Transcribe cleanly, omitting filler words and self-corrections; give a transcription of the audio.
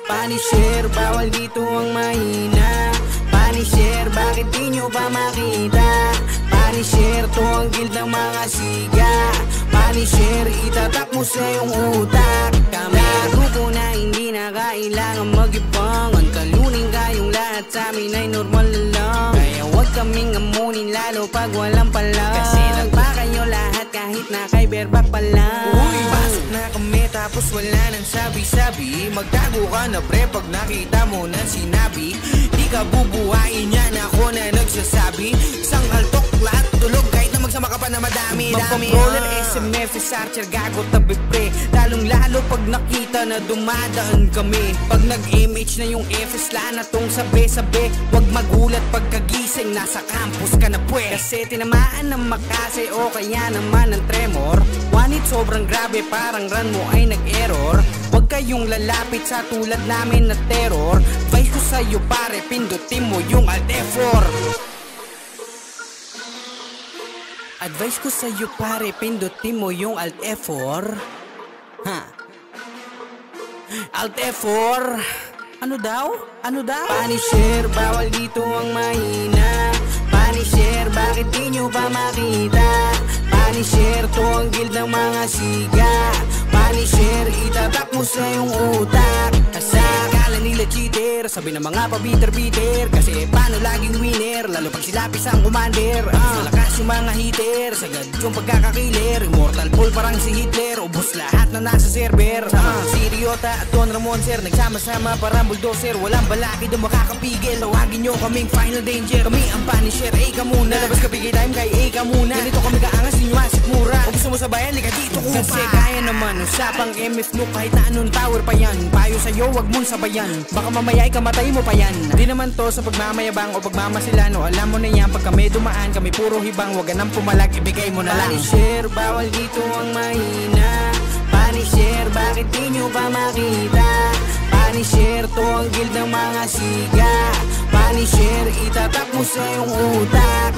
Punisher, bawal dito ang mahina. Punisher, bakit di nyo ba makita? Punisher, to ang guild ng mga siga. Punisher, itatak mo sa iyong utak. Kami grupo na hindi na kailangan mag-ibang. Ang talunin kayong lahat sa amin ay normal na lang. Kaya huwag kaming amunin lalo pag walang palang. Kasi nagpa kayo lahat kahit na kay berba pa lang. Uy, pasok na kami tapos wala nang sabi-sabi. Magtago ka na pre pag nakita mo na sinabi. Di ka bubuhayin yan, ako na nagsasabi. Isang kaltok, lahat tulog kahit na magsama ka pa na madami. Mag-controller, SMF, Archer, gago tabi pre. Lalong lalo pag nakita na dumadaan kami. Pag nag-MH na yung FS na tong sabi-sabi. Huwag magulat pagkagising, nasa campus ka na pwe. Kasi tinamaan ng makase o kaya naman ng tremor. One hit sobrang grabe, parang run mo ay nag-error. Huwag kayong lalapit sa tulad namin na terror. Advice ko sa'yo pare, pindutin mo yung Alt F4. Advice ko sa'yo pare, pindutin mo yung Alt F4. Ha? Alt F4. Ano daw? Ano daw? Punisher, bawal dito ang mahina. Punisher, bakit di nyo ba makita? Punisher, to ang guild ng mga siga. Punisher, itatak mo sa iyong utak. Kasi akala nila cheater, sabi ng mga pabiter-biter. Kasi paano laging winner, lalo pag silapis ang commander. Malakas yung mga hitter, sagad yung pagkakakiler. Immortal Paul parang si Hitler, ubos lahat na nasa server. Si Ryota at Don Ramon sir, nagsama-sama parang bulldozer. Walang balaki doon makakapigil, tawagin nyo kaming final danger. Kami ang Punisher, ka muna. Labas ka bigay time kay ka muna. Ganito kami kaangas, inyo asik mura. Kung gusto mo sabayan, liga dito kupa. Kasi kaya naman, usapang MF no kahit na anong tower pa yan. Payo sa'yo, wag mong sabayan. Baka mamaya ikamatay mo pa yan. Di naman to sa pagmamayabang o pagmamasilano. Alam mo na yan, pag kami dumaan, kami puro hibang. Wag nang pumalag, ibigay mo na lang. Punisher, bawal dito ang mahina. Punisher, bakit di nyo ba makita? Punisher, to ang guild ng mga siga. Punisher, itatak mo sa iyong utak.